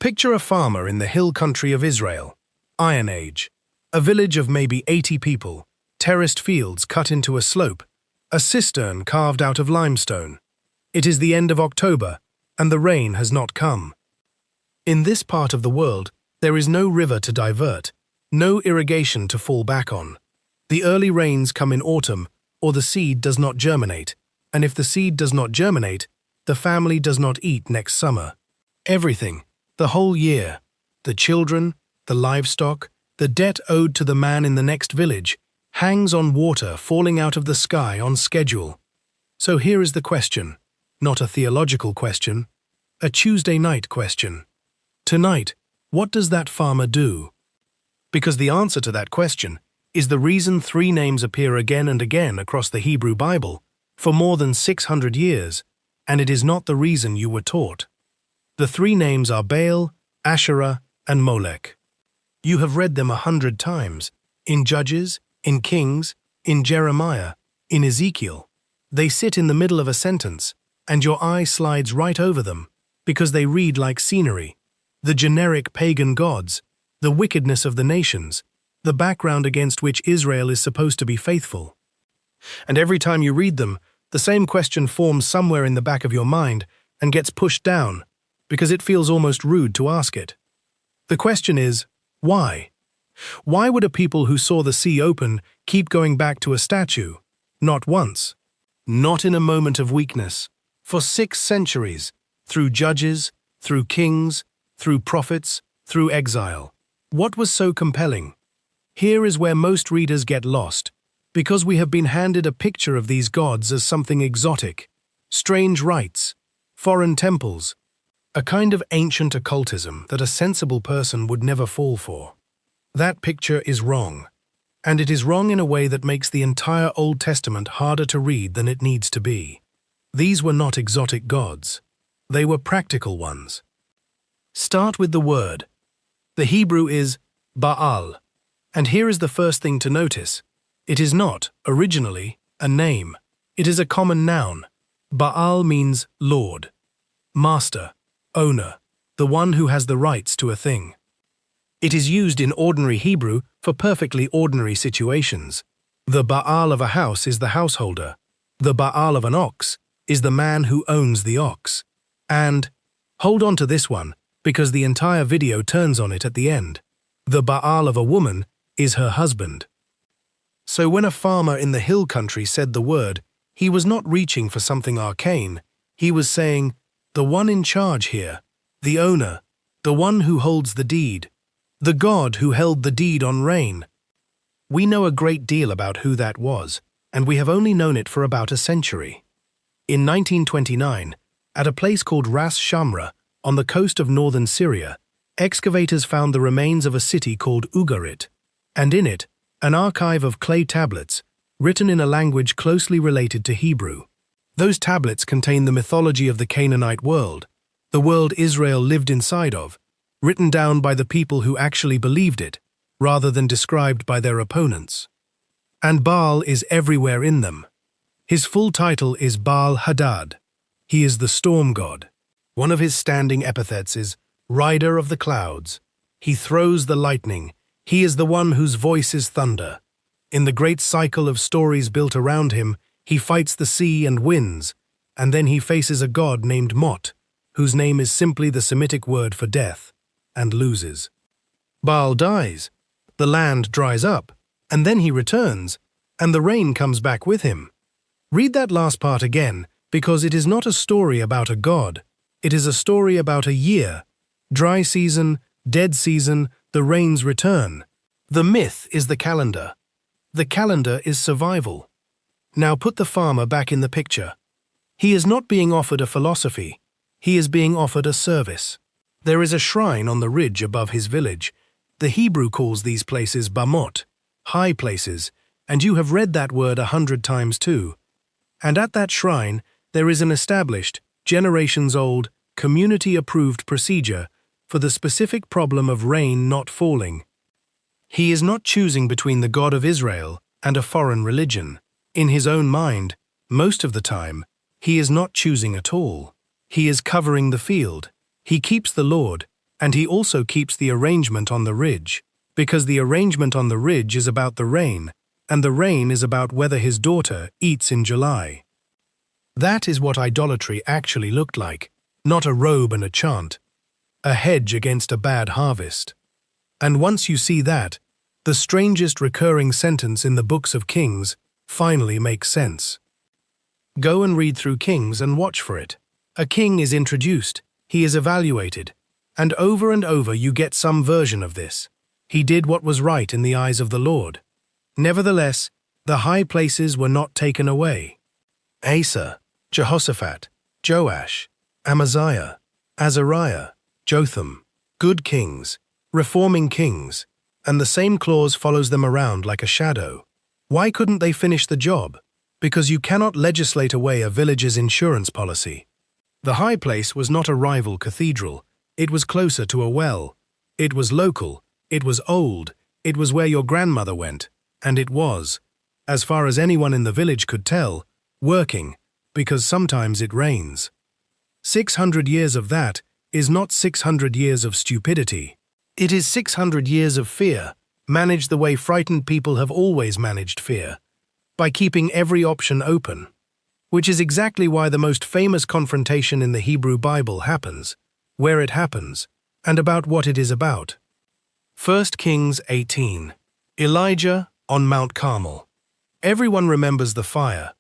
Picture a farmer in the hill country of Israel, Iron Age, a village of maybe 80 people, terraced fields cut into a slope, a cistern carved out of limestone. It is the end of October, and the rain has not come. In this part of the world, there is no river to divert, no irrigation to fall back on. The early rains come in autumn, or the seed does not germinate, and if the seed does not germinate, the family does not eat next summer. Everything, the whole year, the children, the livestock, the debt owed to the man in the next village, hangs on water falling out of the sky on schedule. So here is the question, not a theological question, a Tuesday night question. Tonight, what does that farmer do? Because the answer to that question is the reason three names appear again and again across the Hebrew Bible for more than 600 years, and it is not the reason you were taught. The three names are Baal, Asherah, and Molech. You have read them 100 times, in Judges, in Kings, in Jeremiah, in Ezekiel. They sit in the middle of a sentence, and your eye slides right over them, because they read like scenery. The generic pagan gods, the wickedness of the nations, the background against which Israel is supposed to be faithful. And every time you read them, the same question forms somewhere in the back of your mind and gets pushed down, because it feels almost rude to ask it. The question is, why? Why would a people who saw the sea open keep going back to a statue? Not once. Not in a moment of weakness. For 6 centuries, through judges, through kings, through prophets, through exile. What was so compelling? Here is where most readers get lost, because we have been handed a picture of these gods as something exotic, strange rites, foreign temples, a kind of ancient occultism that a sensible person would never fall for. That picture is wrong, and it is wrong in a way that makes the entire Old Testament harder to read than it needs to be. These were not exotic gods. They were practical ones. Start with the word. The Hebrew is Baal, and here is the first thing to notice. It is not, originally, a name. It is a common noun. Baal means Lord, Master, Owner, the one who has the rights to a thing. It is used in ordinary Hebrew for perfectly ordinary situations. The Baal of a house is the householder. The Baal of an ox is the man who owns the ox. And, hold on to this one, because the entire video turns on it at the end. The Baal of a woman is her husband. So when a farmer in the hill country said the word, he was not reaching for something arcane. He was saying, the one in charge here, the owner, the one who holds the deed, the God who held the deed on rain. We know a great deal about who that was, and we have only known it for about a century. In 1929, at a place called Ras Shamra, on the coast of northern Syria, excavators found the remains of a city called Ugarit, and in it, an archive of clay tablets, written in a language closely related to Hebrew. Those tablets contain the mythology of the Canaanite world, the world Israel lived inside of, written down by the people who actually believed it, rather than described by their opponents. And Baal is everywhere in them. His full title is Baal Hadad. He is the storm god. One of his standing epithets is Rider of the Clouds. He throws the lightning. He is the one whose voice is thunder. In the great cycle of stories built around him, he fights the sea and wins, and then he faces a god named Mot, whose name is simply the Semitic word for death, and loses. Baal dies, the land dries up, and then he returns, and the rain comes back with him. Read that last part again, because it is not a story about a god. It is a story about a year. Dry season, dead season, the rains return. The myth is the calendar. The calendar is survival. Now put the farmer back in the picture. He is not being offered a philosophy. He is being offered a service. There is a shrine on the ridge above his village. The Hebrew calls these places bamot, high places, and you have read that word 100 times too. And at that shrine, there is an established, generations-old, community-approved procedure for the specific problem of rain not falling. He is not choosing between the God of Israel and a foreign religion. In his own mind, most of the time, he is not choosing at all. He is covering the field. He keeps the Lord, And he also keeps the arrangement on the ridge, because the arrangement on the ridge is about the rain, and the rain is about whether his daughter eats in July. That is what idolatry actually looked like, not a robe and a chant, a hedge against a bad harvest. And once you see that, the strangest recurring sentence in the books of Kings finally makes sense. Go and read through Kings and watch for it. A king is introduced, he is evaluated, and over you get some version of this. He did what was right in the eyes of the Lord. Nevertheless, the high places were not taken away. Asa, Jehoshaphat, Joash, Amaziah, Azariah, Jotham, good kings, reforming kings, and the same clause follows them around like a shadow. Why couldn't they finish the job? Because you cannot legislate away a village's insurance policy. The high place was not a rival cathedral. It was closer to a well. It was local. It was old. It was where your grandmother went. And it was, as far as anyone in the village could tell, working, because sometimes it rains. 600 years of that is not 600 years of stupidity. It is 600 years of fear, managed the way frightened people have always managed fear, by keeping every option open. Which is exactly why the most famous confrontation in the Hebrew Bible happens, where it happens, and about what it is about. 1 Kings 18. Elijah on Mount Carmel. Everyone remembers the fire.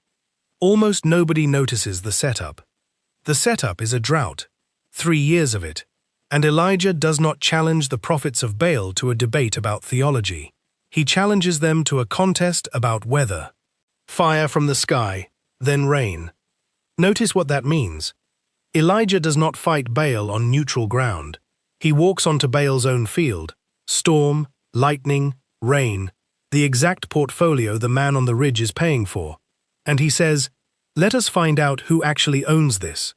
Almost nobody notices the setup. The setup is a drought, 3 years of it, and Elijah does not challenge the prophets of Baal to a debate about theology. He challenges them to a contest about weather. Fire from the sky, then rain. Notice what that means. Elijah does not fight Baal on neutral ground. He walks onto Baal's own field. Storm, lightning, rain, the exact portfolio the man on the ridge is paying for. And he says, "Let us find out who actually owns this."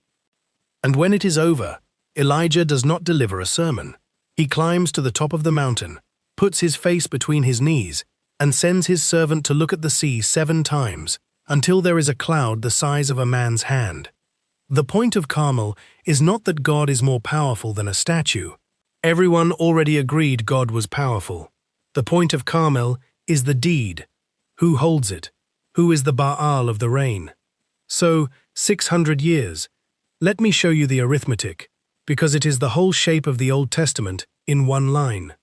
And when it is over, Elijah does not deliver a sermon. He climbs to the top of the mountain, puts his face between his knees, and sends his servant to look at the sea 7 times, until there is a cloud the size of a man's hand. The point of Carmel is not that God is more powerful than a statue. Everyone already agreed God was powerful. The point of Carmel is the deed. Who holds it? Who is the Baal of the rain? So, 600 years. Let me show you the arithmetic, because it is the whole shape of the Old Testament in one line.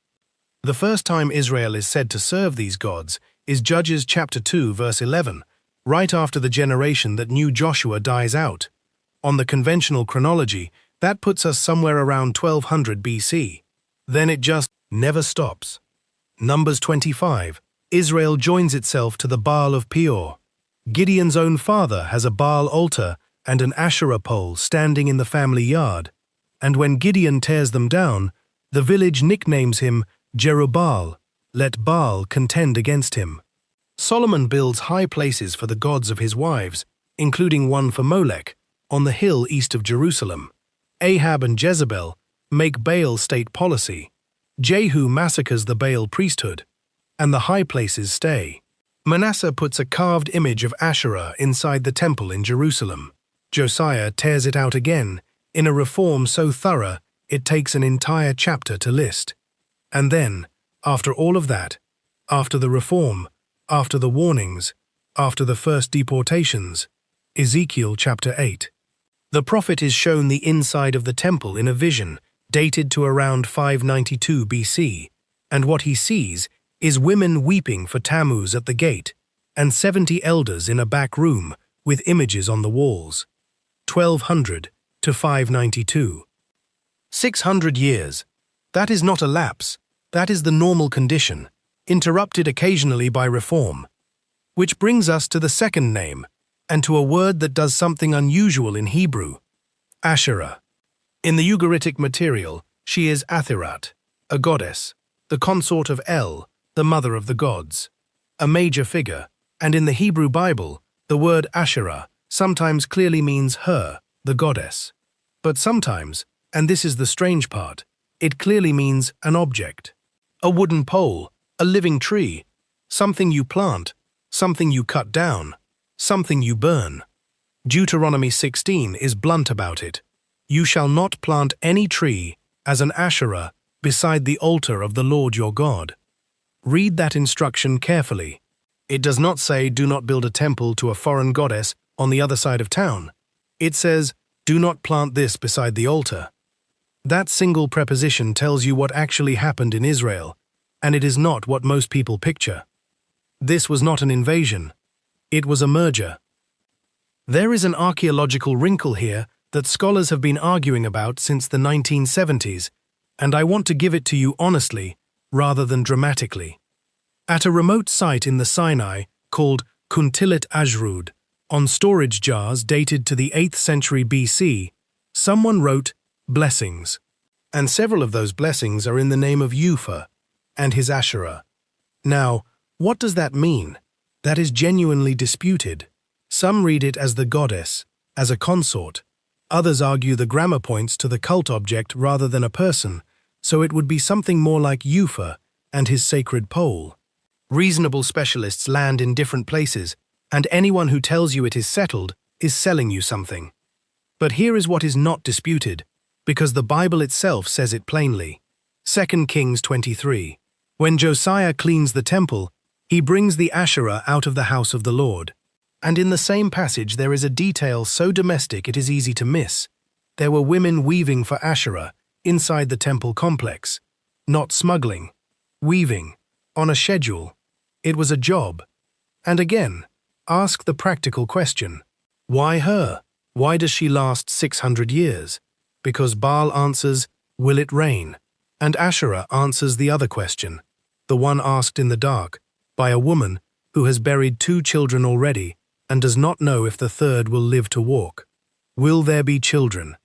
The first time Israel is said to serve these gods is Judges chapter 2 verse 11, right after the generation that knew Joshua dies out. On the conventional chronology, that puts us somewhere around 1200 BC. Then it just never stops. Numbers 25, Israel joins itself to the Baal of Peor. Gideon's own father has a Baal altar and an Asherah pole standing in the family yard, and when Gideon tears them down, the village nicknames him Jerubbaal, let Baal contend against him. Solomon builds high places for the gods of his wives, including one for Molech, on the hill east of Jerusalem. Ahab and Jezebel make Baal state policy. Jehu massacres the Baal priesthood, and the high places stay. Manasseh puts a carved image of Asherah inside the temple in Jerusalem. Josiah tears it out again, in a reform so thorough it takes an entire chapter to list. And then, after all of that, after the reform, after the warnings, after the first deportations, Ezekiel chapter 8. The prophet is shown the inside of the temple in a vision dated to around 592 BC, and what he sees is women weeping for Tammuz at the gate, and 70 elders in a back room with images on the walls. 1200 to 592. 600 years. That is not a lapse, that is the normal condition, interrupted occasionally by reform. Which brings us to the second name, and to a word that does something unusual in Hebrew, Asherah. In the Ugaritic material, she is Athirat, a goddess, the consort of El, the mother of the gods, a major figure, and in the Hebrew Bible, the word Asherah sometimes clearly means her, the goddess. But sometimes, and this is the strange part, it clearly means an object. A wooden pole, a living tree, something you plant, something you cut down, something you burn. Deuteronomy 16 is blunt about it. You shall not plant any tree, as an Asherah beside the altar of the Lord your God. Read that instruction carefully. It does not say, do not build a temple to a foreign goddess on the other side of town. It says, do not plant this beside the altar. That single preposition tells you what actually happened in Israel, and it is not what most people picture. This was not an invasion. It was a merger. There is an archaeological wrinkle here that scholars have been arguing about since the 1970s, and I want to give it to you honestly rather than dramatically. At a remote site in the Sinai called Kuntillet Ajrud, on storage jars dated to the 8th century BC, someone wrote blessings, and several of those blessings are in the name of Ufa and his Asherah. Now, what does that mean? That is genuinely disputed. Some read it as the goddess, as a consort. Others argue the grammar points to the cult object rather than a person, so it would be something more like Ufa and his sacred pole. Reasonable specialists land in different places, and anyone who tells you it is settled is selling you something. But here is what is not disputed, because the Bible itself says it plainly. 2 Kings 23. When Josiah cleans the temple, he brings the Asherah out of the house of the Lord. And in the same passage there is a detail so domestic it is easy to miss. There were women weaving for Asherah inside the temple complex. Not smuggling. Weaving. On a schedule. It was a job. And again, ask the practical question. Why her? Why does she last 600 years? Because Baal answers, will it rain? And Asherah answers the other question, the one asked in the dark, by a woman who has buried 2 children already and does not know if the third will live to walk. Will there be children?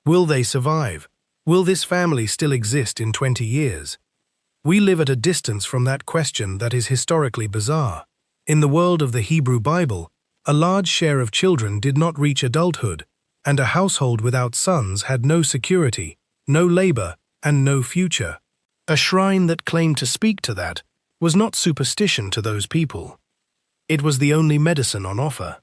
Will they survive? Will this family still exist in 20 years? We live at a distance from that question that is historically bizarre. In the world of the Hebrew Bible, a large share of children did not reach adulthood, and a household without sons had no security, no labor, and no future. A shrine that claimed to speak to that was not superstition to those people. It was the only medicine on offer.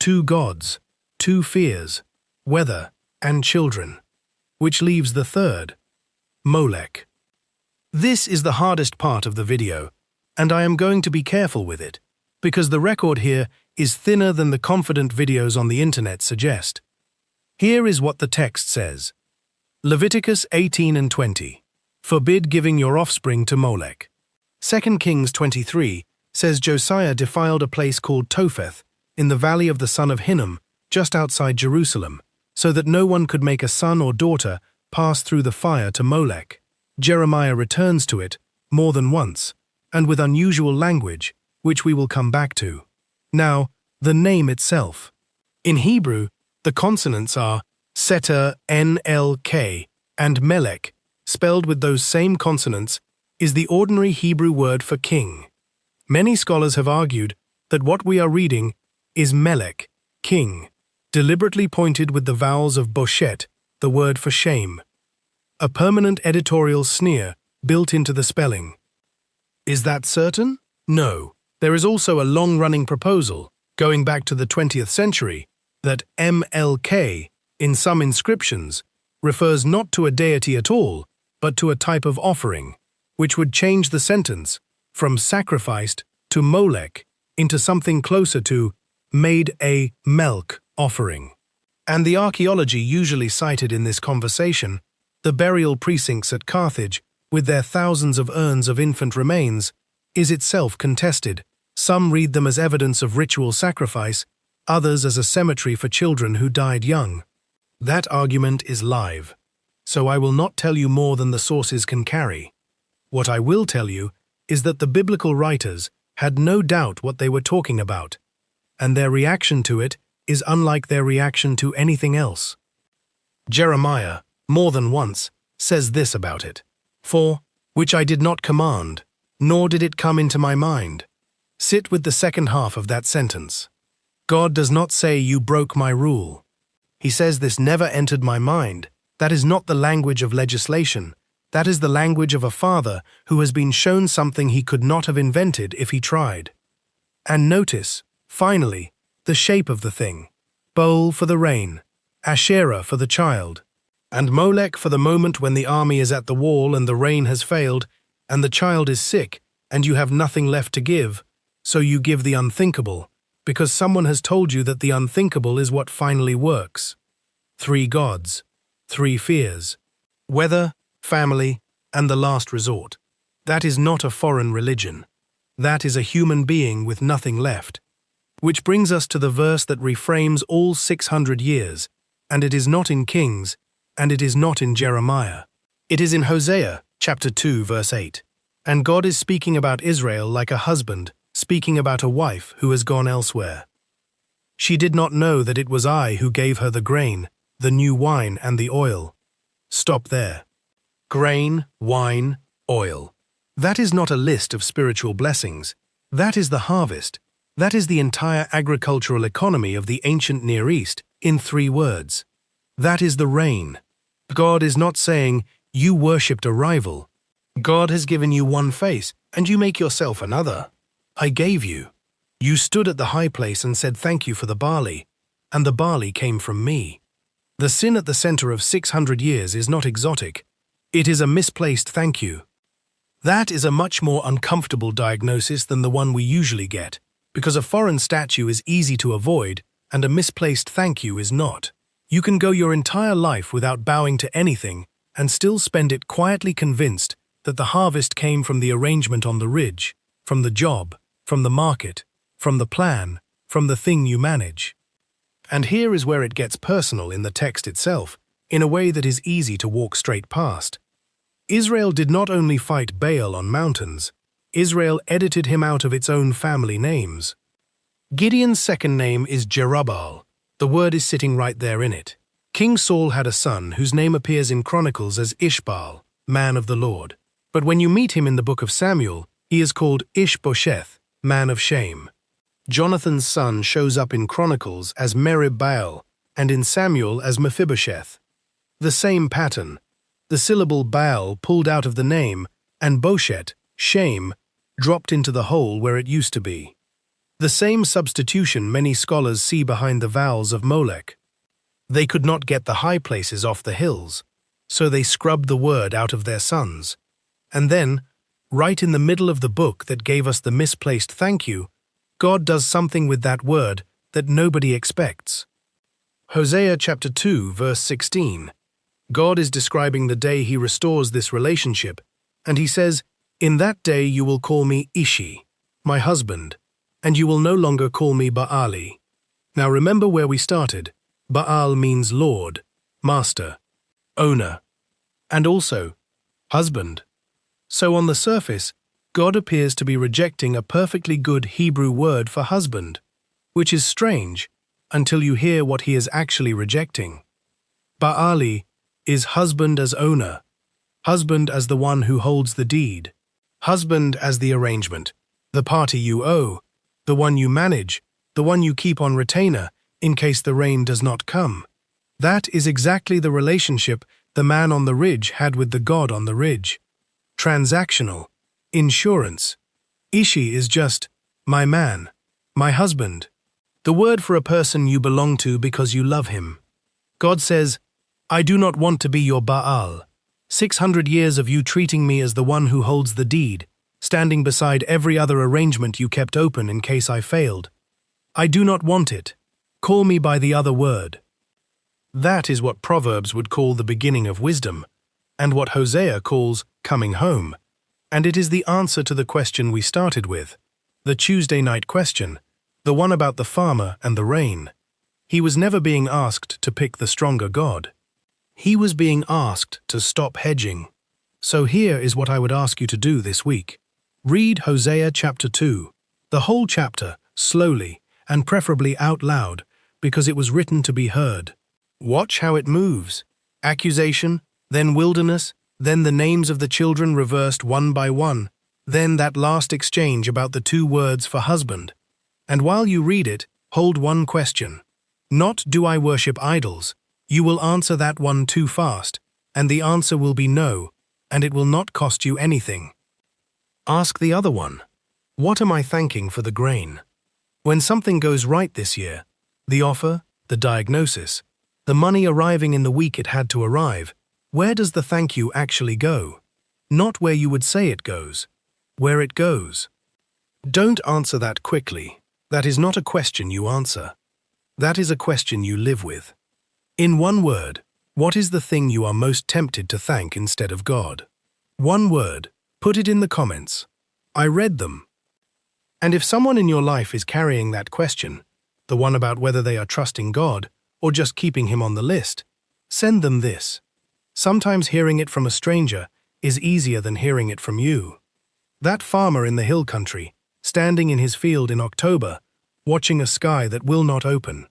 2 gods, 2 fears, weather, and children, which leaves the third, Molech. This is the hardest part of the video, and I am going to be careful with it, because the record here is thinner than the confident videos on the internet suggest. Here is what the text says. Leviticus 18 and 20. Forbid giving your offspring to Molech. 2 Kings 23 says Josiah defiled a place called Topheth in the valley of the son of Hinnom, just outside Jerusalem, so that no one could make a son or daughter pass through the fire to Molech. Jeremiah returns to it more than once, and with unusual language, which we will come back to. Now, the name itself. In Hebrew, the consonants are Seter, N-L-K, and Melech, spelled with those same consonants, is the ordinary Hebrew word for king. Many scholars have argued that what we are reading is Melech, king, deliberately pointed with the vowels of boshet, the word for shame. A permanent editorial sneer built into the spelling. Is that certain? No. There is also a long-running proposal, going back to the 20th century, that MLK, in some inscriptions, refers not to a deity at all, but to a type of offering, which would change the sentence from sacrificed to Molech into something closer to made a milk offering. And the archaeology usually cited in this conversation, the burial precincts at Carthage, with their thousands of urns of infant remains, is itself contested. Some read them as evidence of ritual sacrifice, others as a cemetery for children who died young. That argument is live, so I will not tell you more than the sources can carry. What I will tell you is that the biblical writers had no doubt what they were talking about, and their reaction to it is unlike their reaction to anything else. Jeremiah, more than once, says this about it. For, which I did not command, nor did it come into my mind. Sit with the second half of that sentence. God does not say you broke my rule. He says this never entered my mind. That is not the language of legislation. That is the language of a father who has been shown something he could not have invented if he tried. And notice, finally, the shape of the thing. Bowl for the rain, Asherah for the child. And Molech for the moment when the army is at the wall and the rain has failed, and the child is sick, and you have nothing left to give, so you give the unthinkable, because someone has told you that the unthinkable is what finally works. 3 gods, 3 fears. Weather, family, and the last resort. That is not a foreign religion. That is a human being with nothing left. Which brings us to the verse that reframes all 600 years, and it is not in Kings, and it is not in Jeremiah. It is in Hosea, chapter 2, verse 8. And God is speaking about Israel like a husband, speaking about a wife who has gone elsewhere. She did not know that it was I who gave her the grain, the new wine and the oil. Stop there. Grain, wine, oil. That is not a list of spiritual blessings. That is the harvest. That is the entire agricultural economy of the ancient Near East, in 3 words. That is the rain. God is not saying, you worshipped a rival. God has given you one face, and you make yourself another. I gave you. You stood at the high place and said thank you for the barley, and the barley came from me. The sin at the center of 600 years is not exotic. It is a misplaced thank you. That is a much more uncomfortable diagnosis than the one we usually get, because a foreign statue is easy to avoid, and a misplaced thank you is not. You can go your entire life without bowing to anything and still spend it quietly convinced that the harvest came from the arrangement on the ridge, from the job, from the market, from the plan, from the thing you manage. And here is where it gets personal in the text itself, in a way that is easy to walk straight past. Israel did not only fight Baal on mountains, Israel edited him out of its own family names. Gideon's second name is Jerubbaal. The word is sitting right there in it. King Saul had a son whose name appears in Chronicles as Ishbaal, man of the Lord. But when you meet him in the book of Samuel, he is called Ishbosheth, man of shame. Jonathan's son shows up in Chronicles as Merib-Baal and in Samuel as Mephibosheth. The same pattern. The syllable Baal pulled out of the name and Boshet, shame, dropped into the hole where it used to be. The same substitution many scholars see behind the vowels of Molech. They could not get the high places off the hills, so they scrubbed the word out of their sons. And then, right in the middle of the book that gave us the misplaced thank you, God does something with that word that nobody expects. Hosea chapter 2, verse 16. God is describing the day he restores this relationship, and he says, "In that day you will call me Ishi, my husband, and you will no longer call me Baali." Now remember where we started. Baal means Lord, Master, Owner, and also husband. So on the surface, God appears to be rejecting a perfectly good Hebrew word for husband, which is strange until you hear what he is actually rejecting. Baali is husband as owner, husband as the one who holds the deed, husband as the arrangement, the party you owe, the one you manage, the one you keep on retainer in case the rain does not come. That is exactly the relationship the man on the ridge had with the god on the ridge. Transactional. Insurance. Ishi is just, my man, my husband. The word for a person you belong to because you love him. God says, I do not want to be your Baal. 600 years of you treating me as the one who holds the deed, standing beside every other arrangement you kept open in case I failed. I do not want it. Call me by the other word. That is what Proverbs would call the beginning of wisdom, and what Hosea calls coming home. And it is the answer to the question we started with, the Tuesday night question, the one about the farmer and the rain. He was never being asked to pick the stronger God. He was being asked to stop hedging. So here is what I would ask you to do this week. Read Hosea chapter 2, the whole chapter, slowly, and preferably out loud, because it was written to be heard. Watch how it moves. Accusation, then wilderness, then the names of the children reversed one by one, then that last exchange about the 2 words for husband. And while you read it, hold one question. Not do I worship idols? You will answer that one too fast, and the answer will be no, and it will not cost you anything. Ask the other one. What am I thanking for the grain? When something goes right this year, the offer, the diagnosis, The money arriving in the week it had to arrive. Where does the thank you actually go? Not where you would say it goes. Where it goes. Don't answer that quickly. That is not a question you answer. That is a question you live with. In one word, what is the thing you are most tempted to thank instead of God? One word. Put it in the comments. I read them. And if someone in your life is carrying that question, the one about whether they are trusting God or just keeping Him on the list, send them this. Sometimes hearing it from a stranger is easier than hearing it from you. That farmer in the hill country, standing in his field in October, watching a sky that will not open.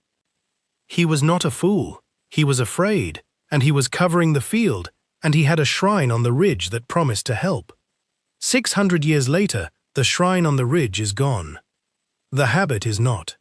He was not a fool. He was afraid, and he was covering the field, and he had a shrine on the ridge that promised to help. 600 years later, the shrine on the ridge is gone. The habit is not.